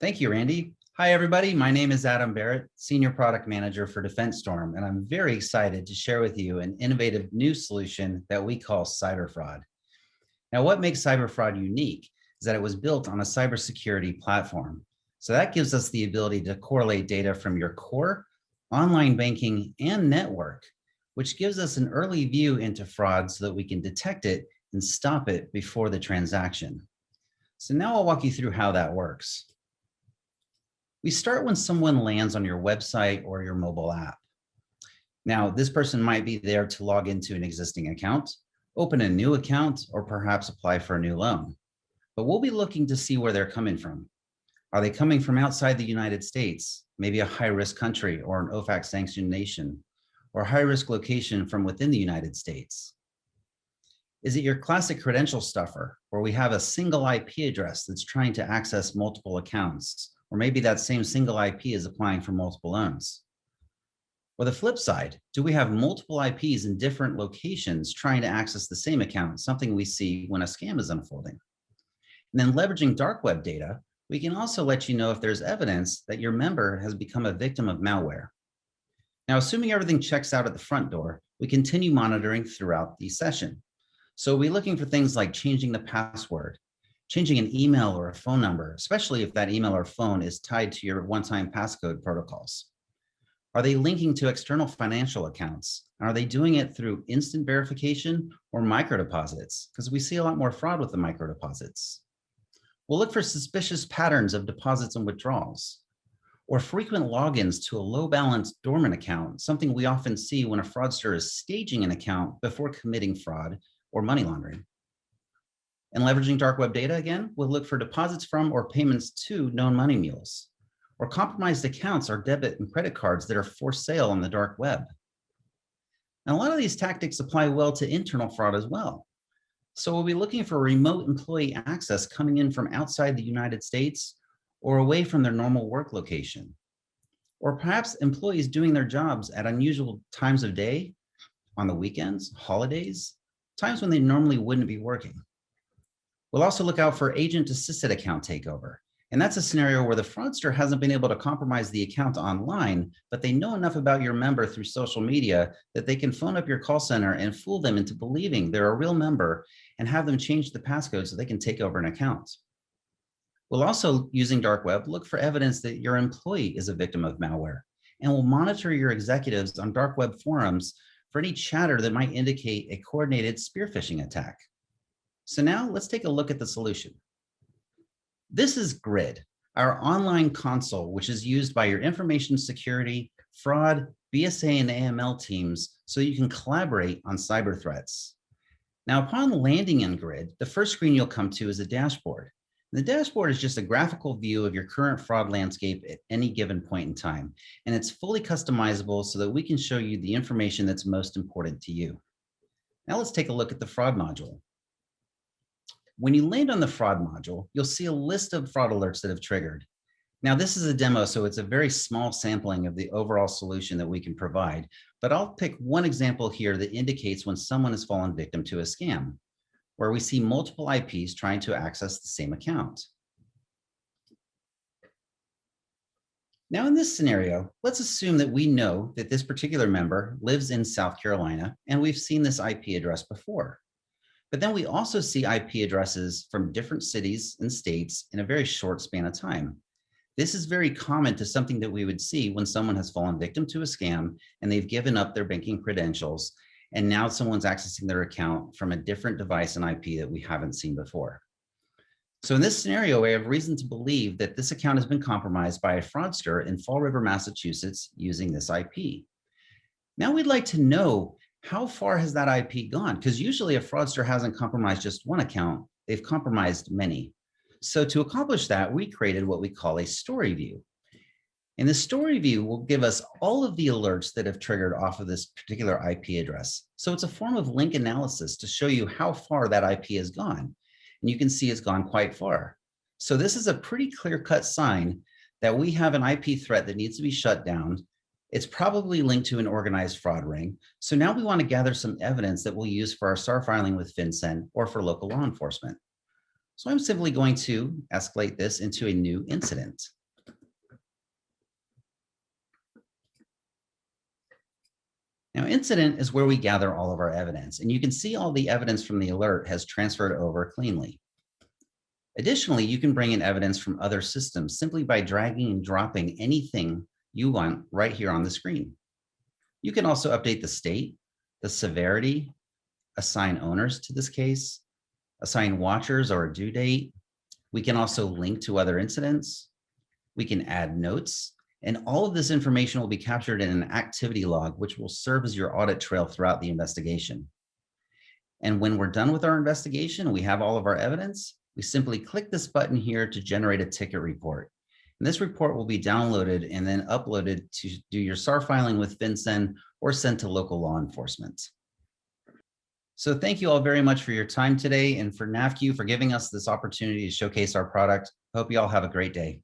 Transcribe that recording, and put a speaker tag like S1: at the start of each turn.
S1: Thank you, Randy. Hi, everybody. My name is Adam Barrett, Senior Product Manager for DefenseStorm, and I'm very excited to share with you an innovative new solution that we call CyberFraud. Now, what makes CyberFraud unique is that it was built on a cybersecurity platform. So that gives us the ability to correlate data from your core, online banking, and network, which gives us an early view into fraud so that we can detect it and stop it before the transaction. So now I'll walk you through how that works. We start when someone lands on your website or your mobile app. Now, this person might be there to log into an existing account, open a new account, or perhaps apply for a new loan. But we'll be looking to see where they're coming from. Are they coming from outside the United States, maybe a high-risk country or an OFAC-sanctioned nation, or a high-risk location from within the United States? Is it your classic credential stuffer, where we have a single IP address that's trying to access multiple accounts? Or maybe that same single IP is applying for multiple loans. Or the flip side, do we have multiple IPs in different locations trying to access the same account, something we see when a scam is unfolding? And then leveraging dark web data, we can also let you know if there's evidence that your member has become a victim of malware. Now, assuming everything checks out at the front door, we continue monitoring throughout the session. So we'll be looking for things like changing the password, changing an email or a phone number, especially if that email or phone is tied to your one-time passcode protocols. Are they linking to external financial accounts? Are they doing it through instant verification or microdeposits? Because we see a lot more fraud with the microdeposits. We'll look for suspicious patterns of deposits and withdrawals, or frequent logins to a low-balance dormant account, something we often see when a fraudster is staging an account before committing fraud or money laundering. And leveraging dark web data again, we'll look for deposits from or payments to known money mules, or compromised accounts or debit and credit cards that are for sale on the dark web. And a lot of these tactics apply well to internal fraud as well. So we'll be looking for remote employee access coming in from outside the United States or away from their normal work location, or perhaps employees doing their jobs at unusual times of day, on the weekends, holidays, times when they normally wouldn't be working. We'll also look out for agent-assisted account takeover. And that's a scenario where the fraudster hasn't been able to compromise the account online, but they know enough about your member through social media that they can phone up your call center and fool them into believing they're a real member and have them change the passcode so they can take over an account. We'll also, using dark web, look for evidence that your employee is a victim of malware, and we'll monitor your executives on dark web forums for any chatter that might indicate a coordinated spear phishing attack. So now let's take a look at the solution. This is Grid, our online console, which is used by your information security, fraud, BSA, and AML teams so you can collaborate on cyber threats. Now, upon landing in Grid, the first screen you'll come to is a dashboard. The dashboard is just a graphical view of your current fraud landscape at any given point in time, and it's fully customizable so that we can show you the information that's most important to you. Now let's take a look at the fraud module. When you land on the fraud module, you'll see a list of fraud alerts that have triggered. Now, this is a demo, so it's a very small sampling of the overall solution that we can provide, but I'll pick one example here that indicates when someone has fallen victim to a scam, where we see multiple IPs trying to access the same account. Now, in this scenario, let's assume that we know that this particular member lives in South Carolina, and we've seen this IP address before. But then we also see IP addresses from different cities and states in a very short span of time. This is very common to something that we would see when someone has fallen victim to a scam and they've given up their banking credentials, and now someone's accessing their account from a different device and IP that we haven't seen before. So in this scenario, we have reason to believe that this account has been compromised by a fraudster in Fall River, Massachusetts using this IP. Now we'd like to know, how far has that IP gone? Because usually a fraudster hasn't compromised just one account, they've compromised many. So to accomplish that, we created what we call a story view. And the story view will give us all of the alerts that have triggered off of this particular IP address. So it's a form of link analysis to show you how far that IP has gone. And you can see it's gone quite far. So this is a pretty clear-cut sign that we have an IP threat that needs to be shut down. It's probably linked to an organized fraud ring. So now we want to gather some evidence that we'll use for our SAR filing with FinCEN or for local law enforcement. So I'm simply going to escalate this into a new incident. Now, incident is where we gather all of our evidence, and you can see all the evidence from the alert has transferred over cleanly. Additionally, you can bring in evidence from other systems simply by dragging and dropping anything you want right here on the screen. You can also update the state, the severity, assign owners to this case, assign watchers or a due date. We can also link to other incidents. We can add notes, and all of this information will be captured in an activity log, which will serve as your audit trail throughout the investigation. And when we're done with our investigation, we have all of our evidence, we simply click this button here to generate a ticket report. And this report will be downloaded and then uploaded to do your SAR filing with FinCEN or sent to local law enforcement. So thank you all very much for your time today and for NAFQ for giving us this opportunity to showcase our product. Hope you all have a great day.